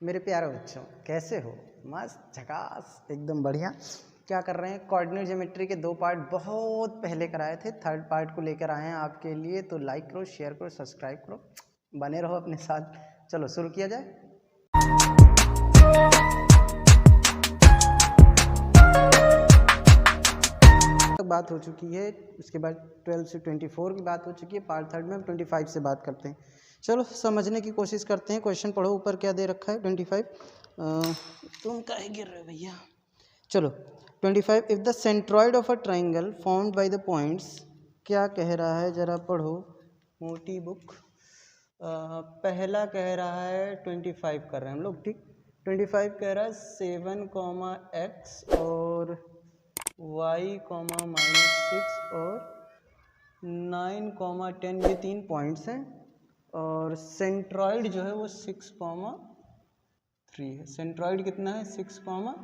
मेरे प्यारे बच्चों, कैसे हो? मस्त झकास एकदम बढ़िया। क्या कर रहे हैं? कोऑर्डिनेट ज्योमेट्री के 2 पार्ट बहुत पहले कराए थे, 3rd पार्ट को लेकर आए हैं आपके लिए। तो लाइक करो, शेयर करो, सब्सक्राइब करो, बने रहो अपने साथ। चलो शुरू किया जाए। बात हो चुकी है, उसके बाद 12 से 24 की बात हो चुकी है। पार्ट 3rd में हम 25 से बात करते हैं। चलो समझने की कोशिश करते हैं। क्वेश्चन पढ़ो, ऊपर क्या दे रखा है? 25। तुम काहे गिर रहे हो भैया? चलो 25, if the centroid of a triangle formed by the points, क्या कह रहा है जरा पढ़ो मोटी बुक। पहला कह रहा है 25 कर रहे हैं हम लोग, ठीक। 25 कह रहा है 7, x और y, -6 और 9, 10, ये 3 पॉइंट्स हैं। और सेंट्रॉइड जो है वो 6, 3 है। सेंट्रॉइड कितना है? 6,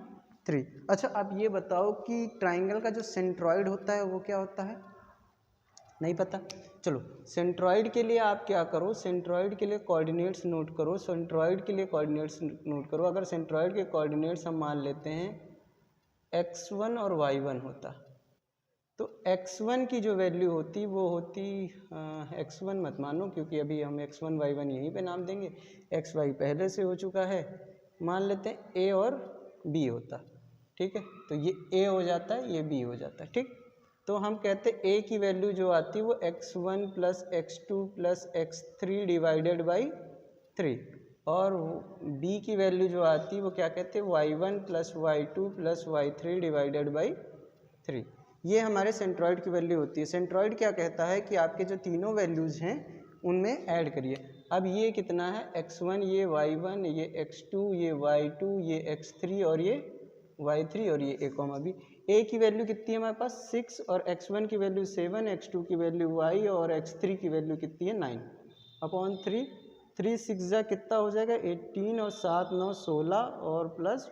3। अच्छा, आप ये बताओ कि ट्राइंगल का जो सेंट्रॉइड होता है वो क्या होता है? नहीं पता? चलो सेंट्रॉइड के लिए आप क्या करो, सेंट्रॉइड के लिए कोऑर्डिनेट्स नोट करो। सेंट्रॉइड के लिए कोऑर्डिनेट्स नोट करो। अगर सेंट्रॉइड के कोऑर्डिनेट्स हम मान लेते हैं x1 और y1 होता, तो x1 की जो वैल्यू होती वो होती, x1 मत मानो क्योंकि अभी हम x1 y1 यहीं पे नाम देंगे। xy पहले से हो चुका है, मान लेते हैं a और b होता, ठीक है। तो ये a हो जाता है, ये b हो जाता है, ठीक। तो हम कहते हैं a की वैल्यू जो आती है वो x1 + x2 + x3 divided by 3, और b की वैल्यू जो आती है वो क्या कहते हैं? y1 + y2 + y3 divided by 3। ये हमारे सेंट्रॉइड की वैल्यू होती है। सेंट्रॉइड क्या कहता है कि आपके जो तीनों वैल्यूज़ हैं उनमें ऐड करिए। अब ये कितना है? x1, ये y1, ये x2, ये y2, ये x3 और ये y3 और ये a, b। a की वैल्यू कितनी है हमारे पास? 6, और x1 की वैल्यू 7, x2 की वैल्यू y और x3 की वैल्यू कितनी है? 9/3। 3 6 जा कितना हो जाएगा? 18, और 7 9 16 और प्लस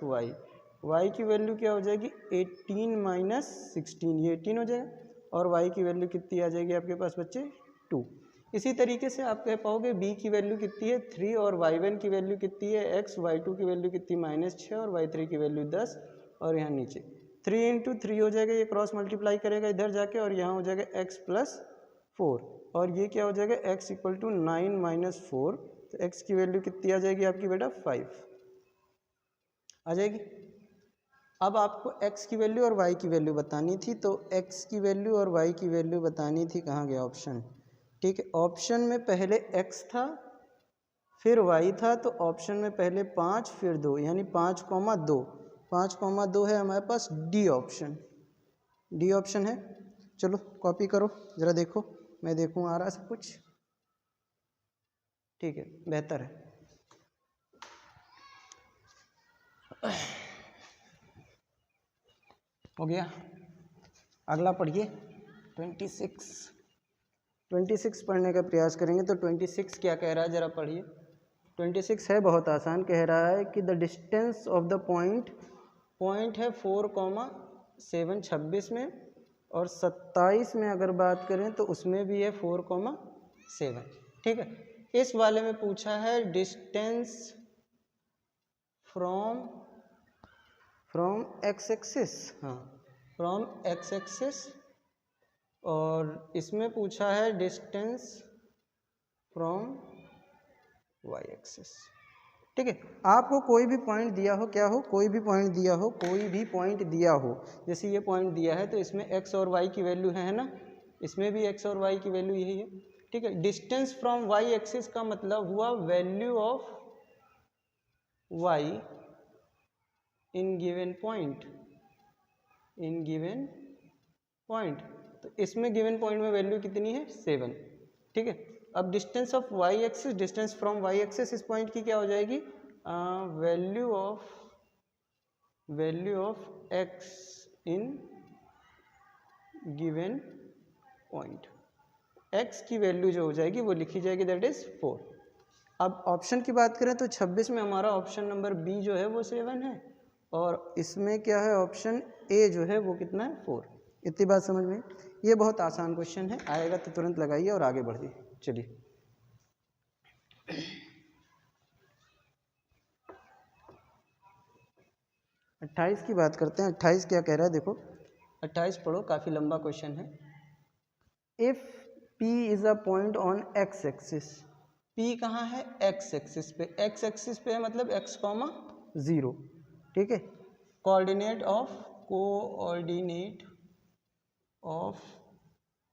y की वैल्यू क्या हो जाएगी? 18 - 16, ये 18 हो जाएगा। और y की वैल्यू कितनी आ जाएगी आपके पास बच्चे? 2। इसी तरीके से आप कह पाओगे b की वैल्यू कितनी है? 3, और y1 की वैल्यू कितनी है? x, y2 की वैल्यू कितनी? -6, और y3 की वैल्यू 10, और यहाँ नीचे 3 × 3 हो जाएगा, ये क्रॉस मल्टीप्लाई करेगा इधर जाके, और यहाँ हो जाएगा x + 4, और ये क्या हो जाएगा? x = 9 - 4। तो x की वैल्यू कितनी आ जाएगी आपकी बेटा? 5 आ जाएगी। अब आपको x की वैल्यू और y की वैल्यू बतानी थी, तो x की वैल्यू और y की वैल्यू बतानी थी। कहाँ गया ऑप्शन? ठीक है, ऑप्शन में पहले x था फिर y था, तो ऑप्शन में पहले 5 फिर 2, यानी 5,2। 5,2 है हमारे पास, डी ऑप्शन। डी ऑप्शन है। चलो कॉपी करो ज़रा, देखो मैं देखूँ आ रहा सब कुछ। ठीक है, बेहतर है। हो गया। अगला पढ़िए 26। 26 पढ़ने का प्रयास करेंगे। तो 26 क्या कह रहा है जरा पढ़िए। 26 है बहुत आसान, कह रहा है कि the distance of the point है 4,7 26 में, और 27 में अगर बात करें तो उसमें भी है 4,7, ठीक है। इस वाले में पूछा है डिस्टेंस फ्रॉम एक्स एक्सिस, हाँ फ्रॉम एक्स एक्सिस, और इसमें पूछा है डिस्टेंस फ्रॉम वाई एक्सिस, ठीक है। आपको कोई भी पॉइंट दिया हो, क्या हो? कोई भी पॉइंट दिया हो, कोई भी पॉइंट दिया हो, जैसे ये पॉइंट दिया है तो इसमें x और y की वैल्यू है ना, इसमें भी x और y की वैल्यू यही है, ठीक है। डिस्टेंस फ्रॉम y एक्सिस का मतलब हुआ value of y in given point, in given point. तो इसमें गिवन पॉइंट में वैल्यू कितनी है? 7, ठीक है। अब distance of Y axis, distance from Y axis इस पॉइंट की क्या हो जाएगी? Value of X in given point. X की वैल्यू जो हो जाएगी वो लिखी जाएगी, दैट इज 4। अब ऑप्शन की बात करें तो 26 में हमारा ऑप्शन नंबर बी जो है वो 7 है, और इसमें क्या है? ऑप्शन ए जो है वो कितना है? 4। इतनी बात समझ में? ये बहुत आसान क्वेश्चन है, आएगा तो तुरंत लगाइए और आगे बढ़िए। चलिए 28 की बात करते हैं। 28 क्या कह रहा है, देखो 28 पढ़ो, काफ़ी लंबा क्वेश्चन है। If P is a point on x axis, P कहाँ है, x एक्सिस पे, x एक्सिस पे है मतलब x, 0, ठीक है। कोऑर्डिनेट ऑफ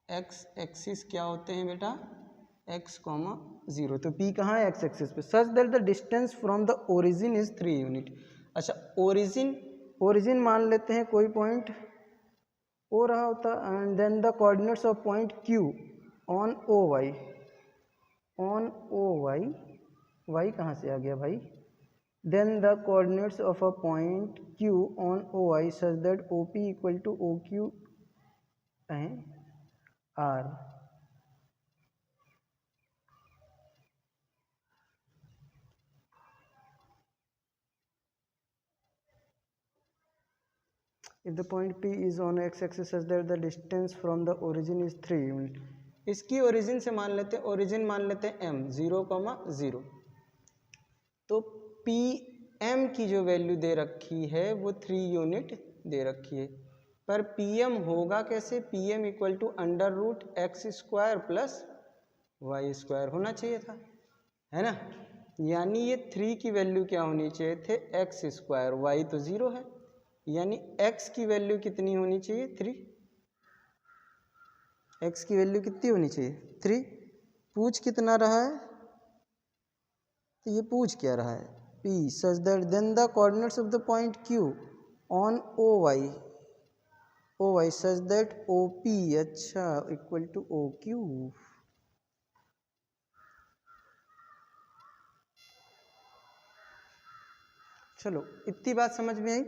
x एक्सिस क्या होते हैं बेटा, x, 0। तो P कहाँ है, x एक्सिस पे। Such that the distance from the origin is 3 unit. अच्छा, ओरिजिन मान लेते हैं कोई पॉइंट हो रहा होता, and then the coordinates of point Q on O Y कहाँ से आ गया भाई, then the coordinates of a point Q on O Y such that OP equal to OQ R। If the point P is on x-axis such that the distance from the origin is 3 unit, इसकी origin से मान लेते हैं, origin मान लेते हैं m, 0, 0। तो Pm की जो वैल्यू दे रखी है वो 3 यूनिट दे रखी है, पर Pm होगा कैसे, Pm equal to √x² plus y² होना चाहिए था, है ना। यानी ये 3 की वैल्यू क्या होनी चाहिए थे, x², y तो 0 है, यानी x की वैल्यू कितनी होनी चाहिए, 3। x की वैल्यू कितनी होनी चाहिए, 3। पूछ कितना रहा है, तो ये पूछ क्या रहा है, P such that then the coordinates of the point Q on OY such that OP अच्छा इक्वल टू OQ। चलो इतनी बात समझ में आई।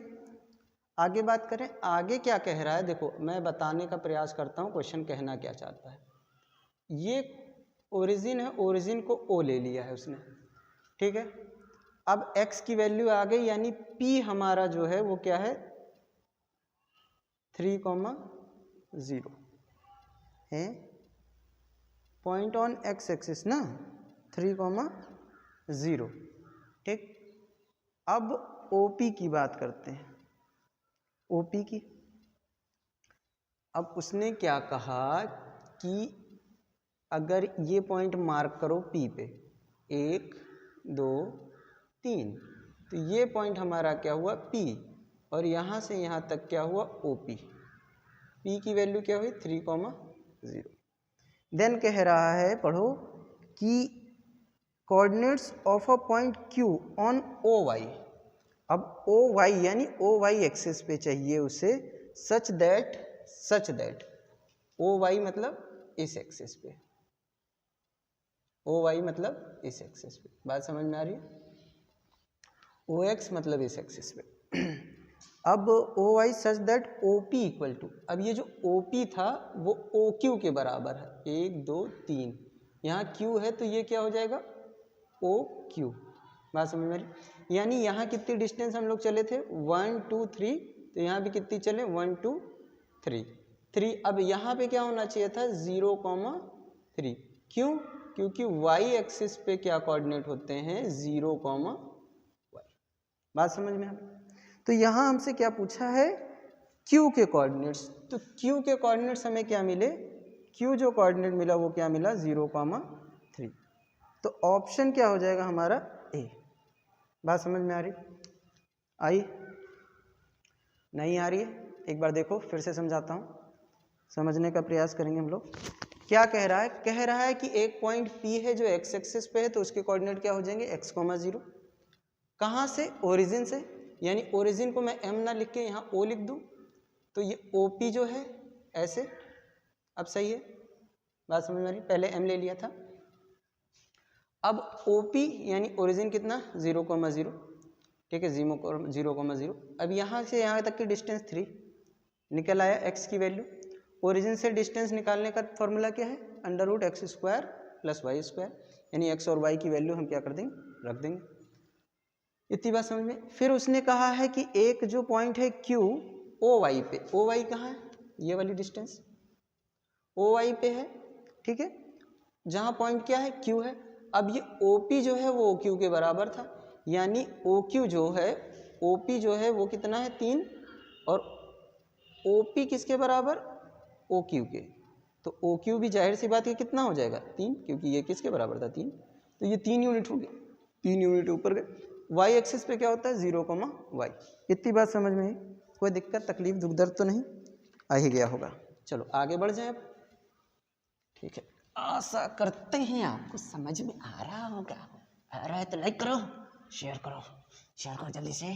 आगे बात करें, आगे क्या कह रहा है, देखो मैं बताने का प्रयास करता हूँ क्वेश्चन कहना क्या चाहता है। ये ओरिजिन है, ओरिजिन को O ले लिया है उसने, ठीक है। अब x की वैल्यू आ गई, यानी P हमारा जो है वो क्या है, 3, 0 है, पॉइंट ऑन x एक्सिस ना, 3, 0, ठीक। अब OP की बात करते हैं, OP की। अब उसने क्या कहा कि अगर ये पॉइंट मार्क करो P पे, 1, 2, 3, तो ये पॉइंट हमारा क्या हुआ P, और यहाँ से यहाँ तक क्या हुआ OP। P की वैल्यू क्या हुई, 3, 0। देन कह रहा है, पढ़ो कि coordinates of a point Q on OY। अब OY यानी OY एक्सिस पे चाहिए उसे, सच दैट OY मतलब इस एक्सिस पे, OY मतलब इस एक्सिस पे, बात समझ में आ रही है, OX मतलब इस एक्सिस पे। अब OY such that OP equal to, अब ये जो OP था वो OQ के बराबर है, 1, 2, 3, यहाँ Q है तो ये क्या हो जाएगा, OQ। बात समझ में आ रही, यानी यहाँ कितनी डिस्टेंस हम लोग चले थे, 1, 2, 3, तो यहाँ भी कितनी चले, 1, 2, 3। अब यहाँ पे क्या होना चाहिए था, 0, 3। क्यों, क्योंकि y एक्सिस पे क्या कोऑर्डिनेट होते हैं, 0, y। बात समझ में आ रही। तो यहाँ हमसे क्या पूछा है, Q के कोऑर्डिनेट्स, तो Q के कोऑर्डिनेट्स हमें क्या मिले, Q जो कोऑर्डिनेट मिला वो क्या मिला, 0, 3। तो ऑप्शन क्या हो जाएगा हमारा, A। बात समझ में आ रही, आई नहीं आ रही है, एक बार देखो फिर से समझाता हूँ, समझने का प्रयास करेंगे हम लोग। क्या कह रहा है कि एक पॉइंट P है जो x एक्सिस पे है, तो उसके कोऑर्डिनेट क्या हो जाएंगे, x, 0। कहाँ से, ओरिजिन से, यानी ओरिजिन को मैं M ना लिख के यहाँ O लिख दूँ, तो ये OP जो है ऐसे, अब सही है, बात समझ में आ रही, पहले M ले लिया था। अब OP यानी ओरिजिन कितना, 0, 0, ठीक है, 0, 0। अब यहाँ से यहाँ तक की डिस्टेंस 3 निकल आया, x की वैल्यू। ओरिजिन से डिस्टेंस निकालने का फॉर्मूला क्या है, √x² प्लस y², यानी x और y की वैल्यू हम क्या कर देंगे, रख देंगे। इतनी बात समझ में। फिर उसने कहा है कि एक जो पॉइंट है Q OY पे, OY कहाँ है, ये वाली डिस्टेंस OY पे है, ठीक है, जहाँ पॉइंट क्या है, Q है। अब ये OP जो है वो OQ के बराबर था, यानी OQ जो है OP जो है वो कितना है 3 और OP किसके बराबर OQ के, तो OQ भी जाहिर सी बात है कितना हो जाएगा 3, क्योंकि ये किसके बराबर था 3, तो ये 3 यूनिट हो गए, 3 यूनिट ऊपर गए। y एक्सिस पे क्या होता है 0, y। इतनी बात समझ में आई? कोई दिक्कत तकलीफ दुख दर्द तो नहीं आ ही गया होगा। चलो आगे बढ़ जाए अब। ठीक है, आशा करते हैं आपको समझ में आ रहा होगा। आ रहा है तो लाइक करो, शेयर करो, शेयर करो जल्दी से,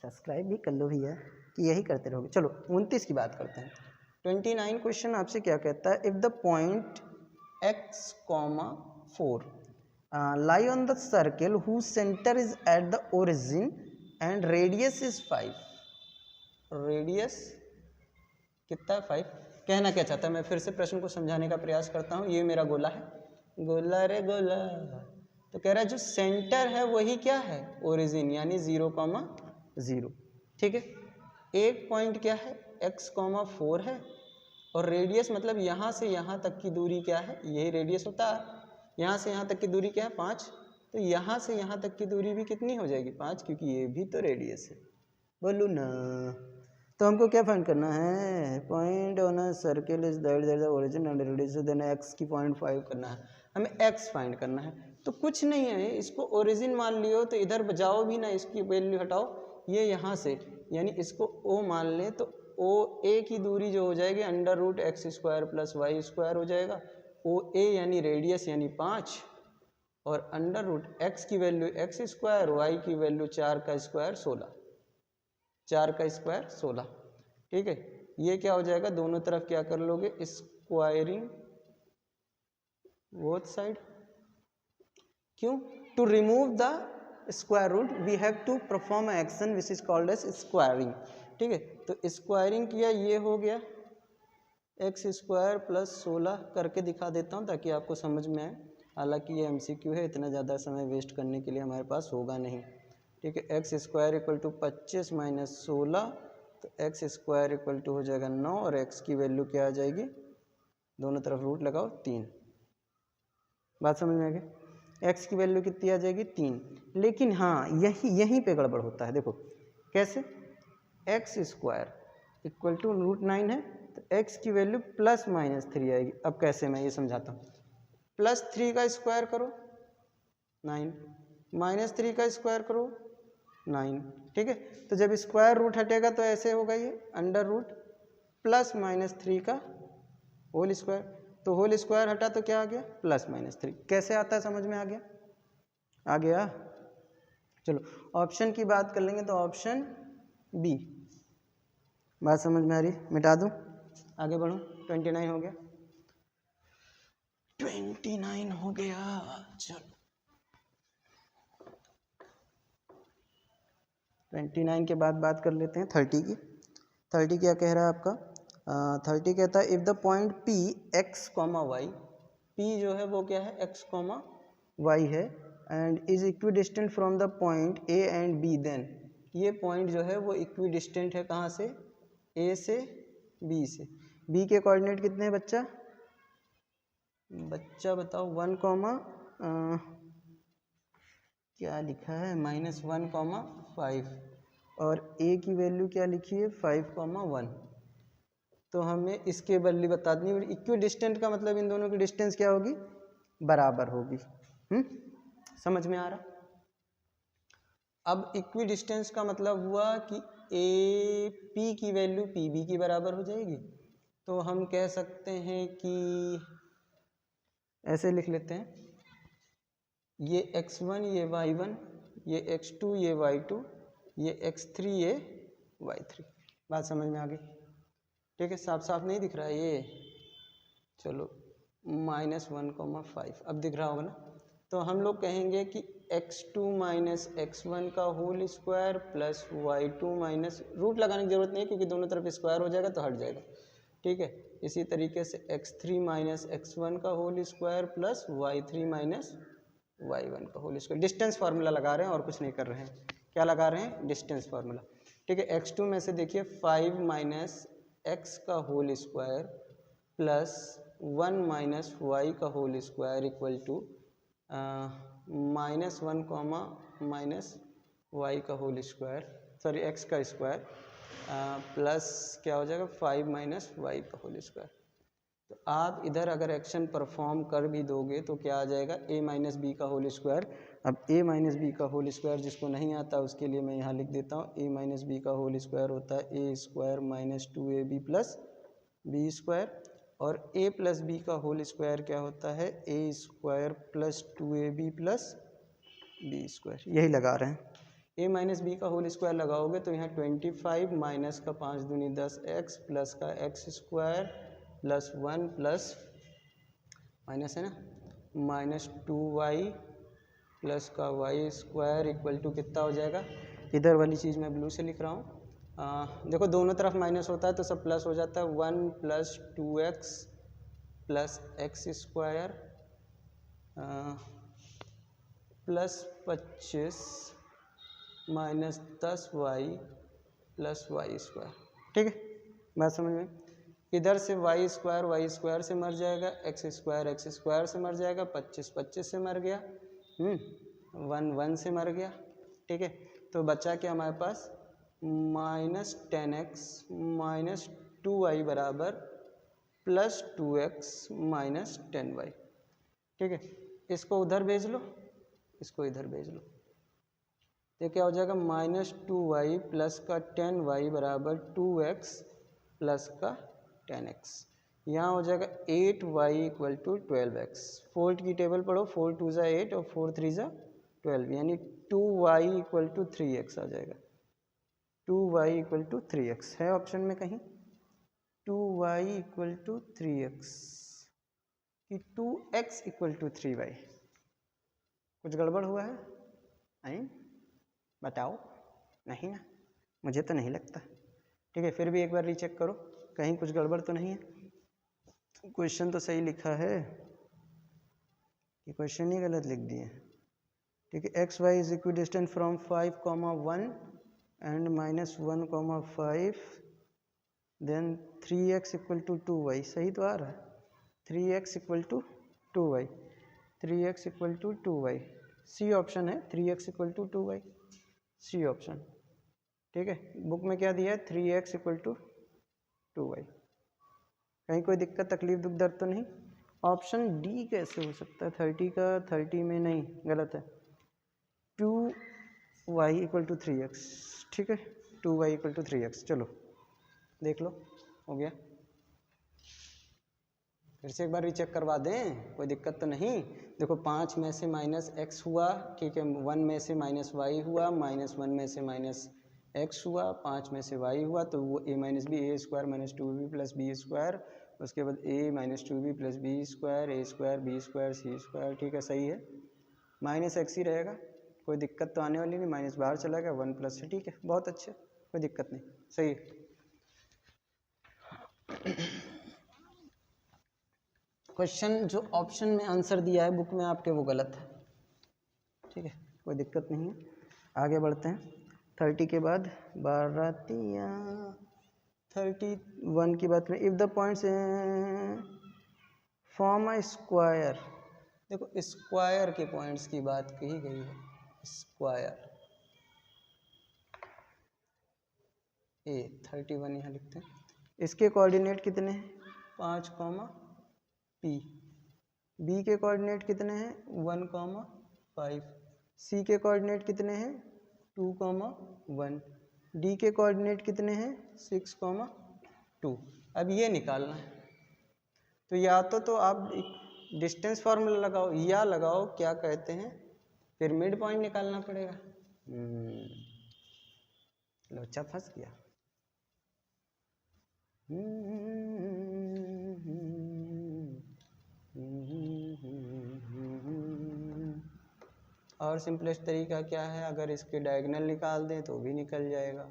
सब्सक्राइब भी कर लो भैया, कि यही करते रहोगे। चलो 29 की बात करते हैं। 29 क्वेश्चन आपसे क्या कहता है, if the point x, 4 lie on the circle whose center is at the origin and radius is 5, radius कितना है 5। कहना क्या चाहता है, मैं फिर से प्रश्न को समझाने का प्रयास करता हूँ। ये मेरा गोला है, गोला रे गोला, तो कह रहा है जो सेंटर है वही क्या है ओरिजिन, यानी 0, ठीक है। एक पॉइंट क्या है x, 4 है और रेडियस मतलब यहाँ से यहाँ तक की दूरी क्या है, यही रेडियस होता है। यहाँ से यहाँ तक की दूरी क्या है 5, तो यहाँ से यहाँ तक की दूरी भी कितनी हो जाएगी 5, क्योंकि ये भी तो रेडियस है, बोलू ना। तो हमको क्या फाइंड करना है, point on a circle is that the origin and radius, then x की 0.5 करना है, हमें x फाइंड करना है। तो कुछ नहीं है, इसको ओरिजिन मान लियो तो इधर बजाओ भी ना, इसकी वैल्यू हटाओ, ये यहाँ से यानी इसको o मान लें तो OA की दूरी जो हो जाएगी √x² + y² हो जाएगा। OA यानी रेडियस यानी 5 और √x की वैल्यू x², y की वैल्यू 4 का स्क्वायर 16, 4 का स्क्वायर 16, ठीक है। ये क्या हो जाएगा, दोनों तरफ क्या कर लोगे स्क्वायरिंग बोथ साइड, क्यों, to remove the square root we have to perform action which is called as squaring, ठीक है। तो स्क्वायरिंग किया, ये हो गया x² + 16 करके दिखा देता हूँ ताकि आपको समझ में आए। हालांकि ये MCQ है, इतना ज़्यादा समय वेस्ट करने के लिए हमारे पास होगा नहीं, ठीक है। x² = 25 - 16, तो x² हो जाएगा 9 और x की वैल्यू क्या आ जाएगी, दोनों तरफ रूट लगाओ 3, बात समझ में आ गई। x की वैल्यू कितनी आ जाएगी 3, लेकिन हाँ यहीं पे गड़बड़ होता है। देखो कैसे, x² = √9 है तो x की वैल्यू +-3 आएगी। अब कैसे, मैं ये समझाता हूँ। +3 का स्क्वायर करो 9, -3 का स्क्वायर करो 9, ठीक है। तो जब स्क्वायर रूट हटेगा तो ऐसे होगा, ये √+ -3 का होल स्क्वायर, तो होल स्क्वायर हटा तो क्या आ गया +-3। कैसे आता है, समझ में आ गया, आ गया। चलो ऑप्शन की बात कर लेंगे, तो ऑप्शन बी, बात समझ में आ रही, मिटा दूं, आगे बढ़ूं। 29 हो गया, 29 हो गया। चलो 29 के बाद बात कर लेते हैं 30 की। 30 क्या कह रहा है आपका, 30 कहता है if the point P x, y, P जो है वो क्या है x, y है, and is equidistant from the point A and B, then ये पॉइंट जो है वो इक्विडिस्टेंट है कहाँ से, A से B से। B के कोऑर्डिनेट कितने हैं बच्चा, बताओ 1, क्या लिखा है -1, 5 और A की वैल्यू क्या लिखी है 5, 1। तो हमें इसके वैल्यू बता देनी। इक्वी डिस्टेंट का मतलब इन दोनों की डिस्टेंस क्या होगी, बराबर होगी। समझ में आ रहा। अब इक्वी डिस्टेंस का मतलब हुआ कि AP की वैल्यू PB की बराबर हो जाएगी। तो हम कह सकते हैं कि ऐसे लिख लेते हैं, ये x1 ये y1, ये x2 ये y2, ये x3 ये y3। बात समझ में आ गई, ठीक है। साफ साफ नहीं दिख रहा है ये, चलो -1, 5 अब दिख रहा होगा ना। तो हम लोग कहेंगे कि x2 - x1 का whole square plus y2 - root लगाने की जरूरत नहीं क्योंकि दोनों तरफ स्क्वायर हो जाएगा तो हट जाएगा, ठीक है। इसी तरीके से x3 - x1 का whole square plus y3 - y1 का होल स्क्वायर। डिस्टेंस फार्मूला लगा रहे हैं और कुछ नहीं कर रहे हैं। क्या लगा रहे हैं, डिस्टेंस फार्मूला, ठीक है। x2 में से देखिए 5 - x का होल स्क्वायर प्लस 1 - y का whole square equal to -1, -y का होल स्क्वायर। सॉरी एक्स का स्क्वायर प्लस क्या हो जाएगा 5 माइनस वाई का होल स्क्वायर। तो आप इधर अगर एक्शन परफॉर्म कर भी दोगे तो क्या आ जाएगा a माइनस बी का होल स्क्वायर। अब a माइनस बी का होल स्क्वायर जिसको नहीं आता उसके लिए मैं यहाँ लिख देता हूँ a माइनस बी का होल स्क्वायर होता है a square minus 2ab plus B square, और a प्लस बी का होल स्क्वायर क्या होता है a square plus 2ab plus B square. यही लगा रहे हैं। a माइनस बी का होल स्क्वायर लगाओगे तो यहाँ 25 माइनस का 5 दूनी 10x प्लस का x square plus 1 plus minus है ना माइनस 2y प्लस का वाई स्क्वायर इक्वल टू कितना हो जाएगा। इधर वाली चीज़ मैं ब्लू से लिख रहा हूँ। देखो दोनों तरफ माइनस होता है तो सब प्लस हो जाता है। 1 plus 2x plus X square plus 25 minus 10y plus Y square. ठीक है, बात समझ में। इधर से वाई स्क्वायर से मर जाएगा, एक्स स्क्वायर से मर जाएगा, 25 से मर गया, 1 से मर गया। ठीक है, तो बचा क्या हमारे पास माइनस 10x माइनस 2y बराबर प्लस 2x माइनस 10y। ठीक है, इसको उधर भेज लो, इसको इधर भेज लो, तो क्या हो जाएगा माइनस 2y प्लस का 10y बराबर 2x प्लस का 10x। यहाँ हो जाएगा 8y इक्वल टू 12x। 4 की टेबल पढ़ो, 4 2 ज़ा 8 और 4 3 ज़ा 12, यानी 2y इक्वल टू 3x आ जाएगा। 2y इक्वल टू 3x है ऑप्शन में कहीं, 2y इक्वल टू 3x कि 2x इक्वल टू 3y। कुछ गड़बड़ हुआ है? नहीं बताओ, नहीं ना, मुझे तो नहीं लगता। ठीक है, फिर भी एक बार रीचेक करो कहीं कुछ गड़बड़ तो नहीं है। क्वेश्चन तो सही लिखा है कि क्वेश्चन ही गलत लिख दिए। ठीक है, X Y is equidistant from 5, 1 and minus 1, 5 then 3x equal to 2y। सही तो आ रहा है, 3x equal to 2y, 3x equal to 2y। C option है 3x equal to 2y, C option. ठीक है, बुक में क्या दिया है 3x इक्वल टू 2y। कहीं कोई दिक्कत तकलीफ दुख दर्द तो नहीं। ऑप्शन डी कैसे हो सकता है 30 का 30 में नहीं, गलत है। 2y equal to 3x। ठीक है, 2y इक्वल टू 3x। चलो देख लो, हो गया। फिर से एक बार रीचेक करवा दें, कोई दिक्कत तो नहीं। देखो 5 में से माइनस एक्स हुआ, ठीक है, 1 में से माइनस वाई हुआ, माइनस 1 में से माइनस एक्स हुआ, 5 में से वाई हुआ, तो वो a minus B A square minus 2b plus B square, उसके बाद a minus 2b plus B square, A square B square C square. ठीक है, सही है, माइनस एक्स ही रहेगा, कोई दिक्कत तो आने वाली नहीं। माइनस बाहर चला गया, 1 प्लस है। ठीक है, बहुत अच्छे, कोई दिक्कत नहीं, सही है। क्वेश्चन जो ऑप्शन में आंसर दिया है बुक में आपके वो गलत है। ठीक है, कोई दिक्कत नहीं है, आगे बढ़ते हैं। 30 के बाद बारातियाँ 31 की बात करें। If the points form a square, देखो स्क्वायर के पॉइंट्स की बात कही गई है। स्क्वायर ए 31 यहाँ लिखते हैं। इसके कोऑर्डिनेट कितने हैं 5, P। बी के कोऑर्डिनेट कितने हैं 1, 5। सी के कोऑर्डिनेट कितने हैं 2, 1। डी के कोऑर्डिनेट कितने हैं 6, 2। अब ये निकालना है, तो या तो आप डिस्टेंस फार्मूला लगाओ या लगाओ क्या कहते हैं पिरामिड पॉइंट निकालना पड़ेगा। लोचा फंस गया। और सिंपलेस्ट तरीका क्या है, अगर इसके डायगोनल निकाल दें तो भी निकल जाएगा,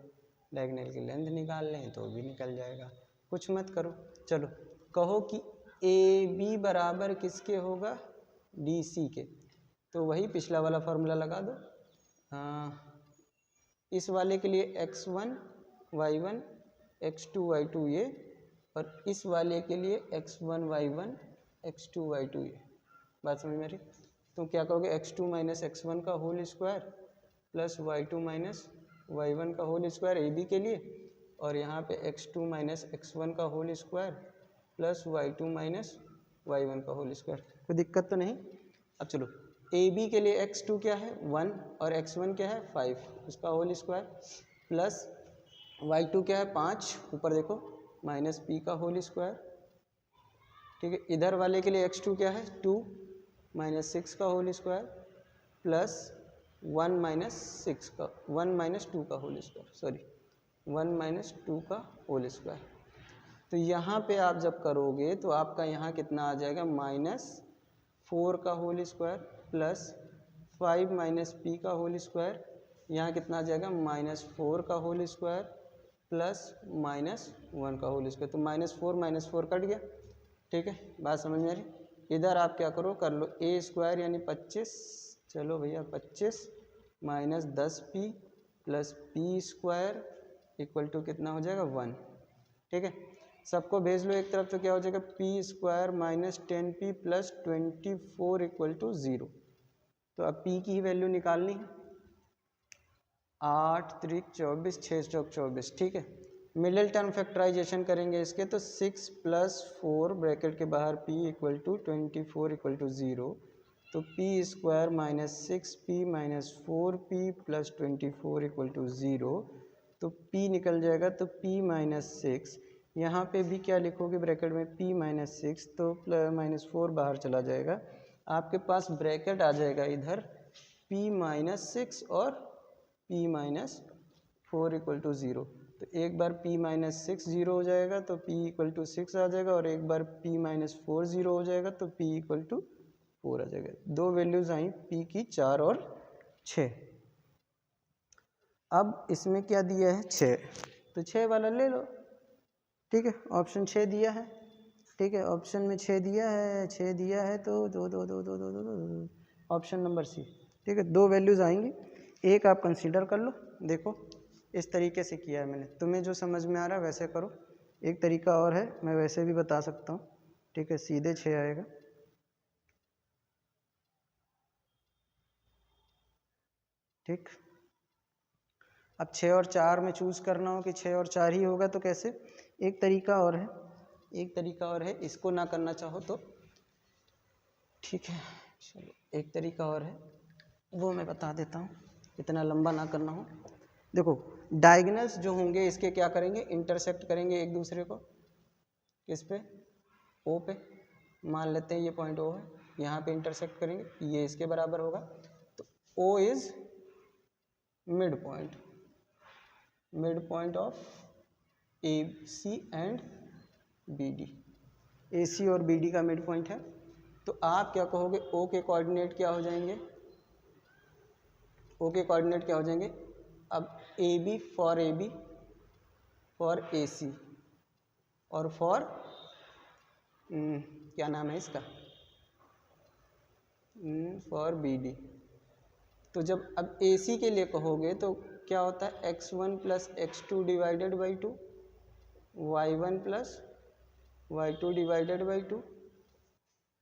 डायगोनल की लेंथ निकाल लें तो भी निकल जाएगा। कुछ मत करो, चलो कहो कि ए बी बराबर किसके होगा डी सी के, तो वही पिछला वाला फार्मूला लगा दो। इस वाले के लिए x1 y1 x2 y2 ये, और इस वाले के लिए x1 y1 x2 y2 ये। बात समझ में आ रही? तो क्या कहोगे x2 माइनस x1 का whole square plus y2 minus y1 का होल स्क्वायर AB के लिए, और यहाँ पे x2 माइनस x1 का whole square plus y2 minus y1 का होल स्क्वायर। कोई दिक्कत तो नहीं। अब चलो AB के लिए x2 क्या है 1 और x1 क्या है 5, उसका होल स्क्वायर प्लस y2 क्या है 5, ऊपर देखो माइनस p का होल स्क्वायर। ठीक है, इधर वाले के लिए x2 क्या है 2 माइनस 6 का होल स्क्वायर प्लस 1 माइनस 2 का होल स्क्वायर, सॉरी 1 माइनस 2 का होल स्क्वायर। तो यहाँ पे आप जब करोगे तो आपका यहाँ कितना आ जाएगा -4 का whole square plus 5 minus p का होल स्क्वायर, यहाँ कितना आ जाएगा -4 का होल स्क्वायर प्लस -1 का होल स्क्वायर। तो -4 कट गया। ठीक है, बात समझ में आ रही। इधर आप क्या करो कर लो a स्क्वायर यानी 25, चलो भैया 25 minus 10p plus p square equal to कितना हो जाएगा 1। ठीक है, सबको भेज लो एक तरफ तो क्या हो जाएगा p square minus 10p plus 24 equal to 0। तो अब p की ही वैल्यू निकालनी है। 8 त्रिक 24, 6 चौक 24। ठीक है, मिडिल टर्म फैक्टराइजेशन करेंगे इसके, तो 6 प्लस 4 ब्रैकेट के बाहर p equal to 24 equal to 0। तो p square minus 6p minus 4p plus 24 equal to 0। तो p निकल जाएगा, तो p माइनस 6, यहाँ पे भी क्या लिखोगे ब्रैकेट में p माइनस 6, तो माइनस 4 बाहर चला जाएगा, आपके पास ब्रैकेट आ जाएगा इधर p माइनस 6 और p माइनस 4 इक्वल टू 0। तो एक बार p माइनस 6 0 हो जाएगा तो p इक्वल टू 6 आ जाएगा, और एक बार p माइनस 4 0 हो जाएगा तो p इक्वल टू 4 आ जाएगा। दो वैल्यूज आई p की 4 और 6। अब इसमें क्या दिया है 6, तो 6 वाला ले लो। ठीक है, ऑप्शन 6 दिया है। ठीक है, ऑप्शन में 6 दिया है, 6 दिया है तो दो दो दो दो दो दो दो ऑप्शन नंबर सी। ठीक है, दो वैल्यूज आएंगी, एक आप कंसीडर कर लो। देखो इस तरीके से किया है मैंने, तुम्हें जो समझ में आ रहा है वैसे करो। एक तरीका और है, मैं वैसे भी बता सकता हूँ। ठीक है, सीधे 6 आएगा। ठीक, अब 6 और 4 में चूज़ करना हो कि 6 और 4 ही होगा तो कैसे। एक तरीका और है, एक तरीका और है, इसको ना करना चाहो तो ठीक है, चलो एक तरीका और है वो मैं बता देता हूँ, इतना लंबा ना करना हो। देखो डायगोनल्स जो होंगे इसके क्या करेंगे, इंटरसेक्ट करेंगे एक दूसरे को। किस पे, ओ पे। मान लेते हैं ये पॉइंट ओ है, यहाँ पे इंटरसेक्ट करेंगे, ये इसके बराबर होगा। तो O is mid point of A C and B D. A C और बी डी का मिड पॉइंट है। तो आप क्या कहोगे, ओ के कोऑर्डिनेट क्या हो जाएंगे, ओ के कोऑर्डिनेट क्या हो जाएंगे। अब A B for a C और फॉर क्या नाम है इसका, फॉर बी डी। तो जब अब ए सी के लिए कहोगे तो क्या होता है, x1 plus x2 divided by 2, y1 plus y2 divided by 2,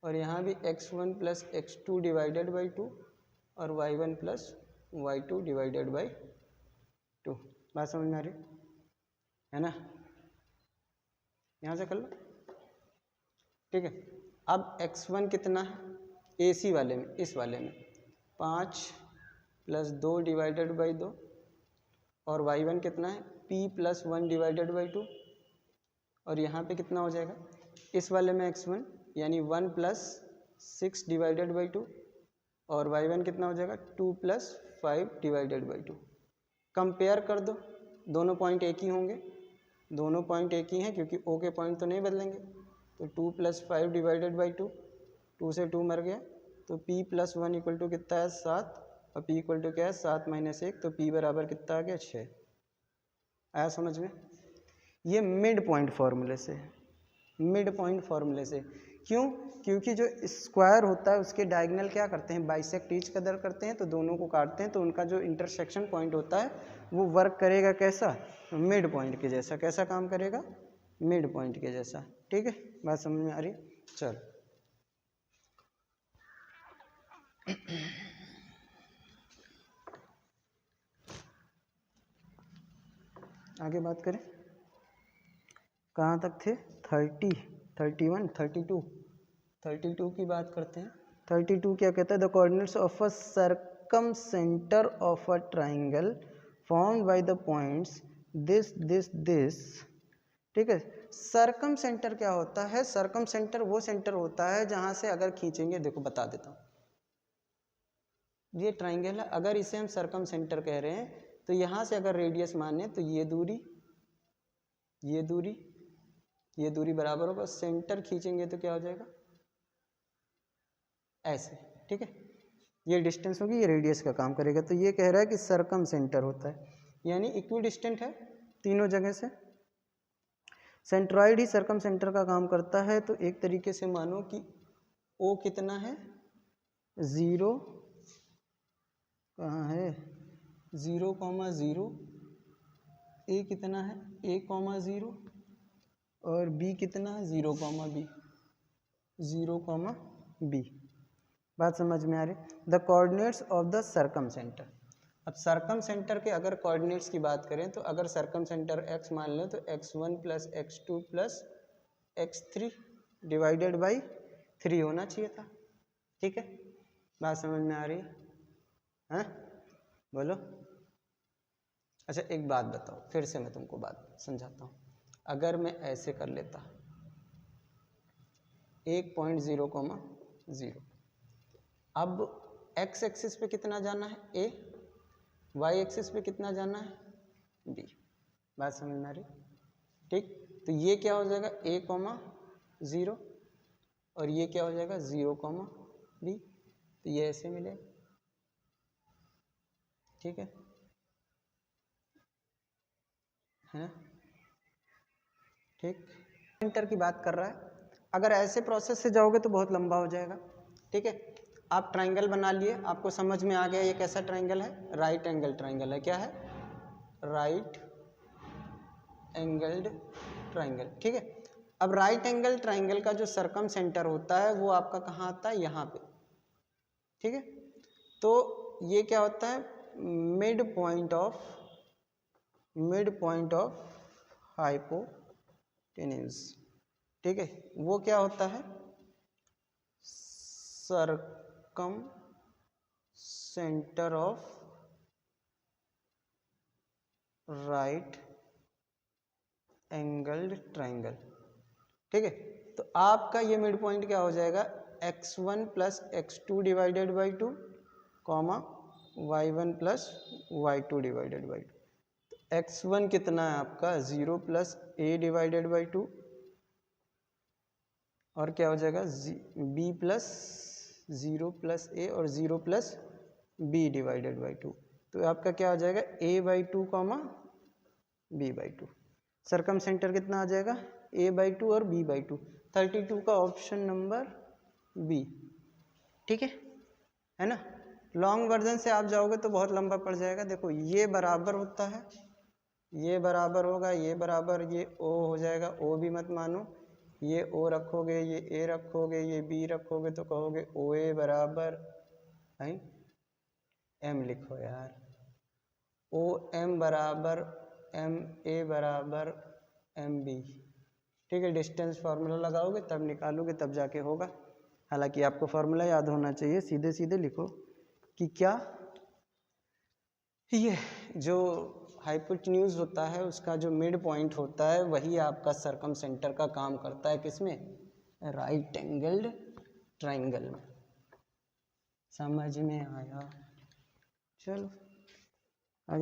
और यहाँ भी x1 plus x2 divided by 2 और y1 plus y2 divided by 2। बात समझ में आ रही है ना, यहाँ से कर लो। ठीक है, अब x1 कितना है ए सी वाले में, इस वाले में 5 प्लस 2 डिवाइडेड बाई 2, और y1 कितना है p प्लस 1 डिवाइडेड बाई 2, और यहाँ पे कितना हो जाएगा इस वाले में x1 यानी 1 प्लस 6 डिवाइडेड बाई 2, और y1 कितना हो जाएगा 2 प्लस 5 डिवाइडेड बाई 2। कंपेयर कर दो, दोनों पॉइंट एक ही होंगे, दोनों पॉइंट एक ही हैं क्योंकि ओ के पॉइंट तो नहीं बदलेंगे। तो 2 प्लस 5 डिवाइडेड बाई 2, 2 से 2 मर गया, तो p प्लस 1 इक्वल टू कितना है 7, और p इक्वल टू क्या है 7 माइनस 1, तो p बराबर कितना आ गया 6। आया समझ में। ये मिड पॉइंट फॉर्मूले से, मिड पॉइंट फॉर्मूले से क्यों, क्योंकि जो स्क्वायर होता है उसके डायगोनल क्या करते हैं, बाइसेक्ट ईच अदर करते हैं, तो दोनों को काटते हैं, तो उनका जो इंटरसेक्शन पॉइंट होता है वो वर्क करेगा कैसा, मिड पॉइंट के जैसा। कैसा काम करेगा, मिड पॉइंट के जैसा। ठीक है, बात समझ में आ रही। चल आगे बात करें, कहाँ तक थे? 30, 31, 32 की बात करते हैं। 32 क्या कहता है? The coordinates of a circum centre of a triangle formed by the points this. ठीक है, सर्कम सेंटर क्या होता है? सर्कम सेंटर वो सेंटर होता है जहाँ से अगर खींचेंगे, देखो बता देता हूँ, ये ट्राइंगल है, अगर इसे हम सर्कम सेंटर कह रहे हैं तो यहाँ से अगर रेडियस माने तो ये दूरी, ये दूरी, ये दूरी बराबर होगा, सेंटर खींचेंगे तो क्या हो जाएगा? ऐसे। ठीक है, ये डिस्टेंस होगी, ये रेडियस का काम करेगा। तो ये कह रहा है कि सर्कम सेंटर होता है, यानी इक्वी डिस्टेंट है तीनों जगह से। सेंट्रॉइड ही सर्कम सेंटर का काम करता है। तो एक तरीके से मानो कि O कितना है? 0, कहाँ है? 0,0। A कितना है? A,0 और B कितना है? 0,B, 0,B। बात समझ में आ रही? The coordinates of the circum centre. अब सर्कम सेंटर के अगर कोऑर्डिनेट्स की बात करें तो अगर सर्कम सेंटर x मान लें तो x1 + x2 + x3 divided by 3 होना चाहिए था। ठीक है, बात समझ में आ रही है? बोलो। अच्छा एक बात बताओ, फिर से मैं तुमको बात समझाता हूँ। अगर मैं ऐसे कर लेता 1.0,0, अब x एक्सिस पे कितना जाना है? A, y एक्सिस पे कितना जाना है? B। बात समझ में आ रही? ठीक, तो ये क्या हो जाएगा? A,0 और ये क्या हो जाएगा? 0,B। तो ये ऐसे मिलेगा। ठीक है, ठीक। सेंटर की बात कर रहा है, अगर ऐसे प्रोसेस से जाओगे तो बहुत लंबा हो जाएगा। ठीक है, आप ट्राइंगल बना लिए, आपको समझ में आ गया ये कैसा ट्राइंगल है? राइट एंगल ट्राइंगल है। क्या है? Right angled triangle. ठीक है, अब राइट एंगल ट्राइंगल का जो सर्कम सेंटर होता है वो आपका कहाँ आता है? यहाँ पे। ठीक है, तो ये क्या होता है? Mid point of hypotenuse. ठीक है, वो क्या होता है? Circum centre of right angled triangle. ठीक है, तो आपका ये मिड पॉइंट क्या हो जाएगा? x1 + x2 divided by 2, y1 + y2 divided by 2। x1 कितना है आपका? 0 + a डिवाइडेड बाई 2, और क्या हो जाएगा? b + 0 + a और 0 + b डिवाइडेड बाई 2। तो आपका क्या हो जाएगा? a/2, b/2। सर्कम सेंटर कितना आ जाएगा? a/2 और b/2। 32 का ऑप्शन नंबर बी। ठीक है ना? लॉन्ग वर्जन से आप जाओगे तो बहुत लंबा पड़ जाएगा। देखो ये बराबर होता है, ये बराबर होगा, ये बराबर, ये ओ हो जाएगा, ओ भी मत मानो, ये ओ रखोगे, ये ए रखोगे, ये बी रखोगे तो कहोगे ओ ए बराबर एम। लिखो यार, ओ एम बराबर एम ए बराबर एम बी। ठीक है, डिस्टेंस फार्मूला लगाओगे तब निकालोगे, तब जाके होगा। हालांकि आपको फार्मूला याद होना चाहिए। सीधे सीधे लिखो कि क्या ये जो हाइपोटेन्यूज होता है उसका जो मिड पॉइंट होता है वही आपका सर्कम सेंटर का काम करता है। किसमें? राइट एंगल्ड ट्राइंगल में। समझ में आया? चलो।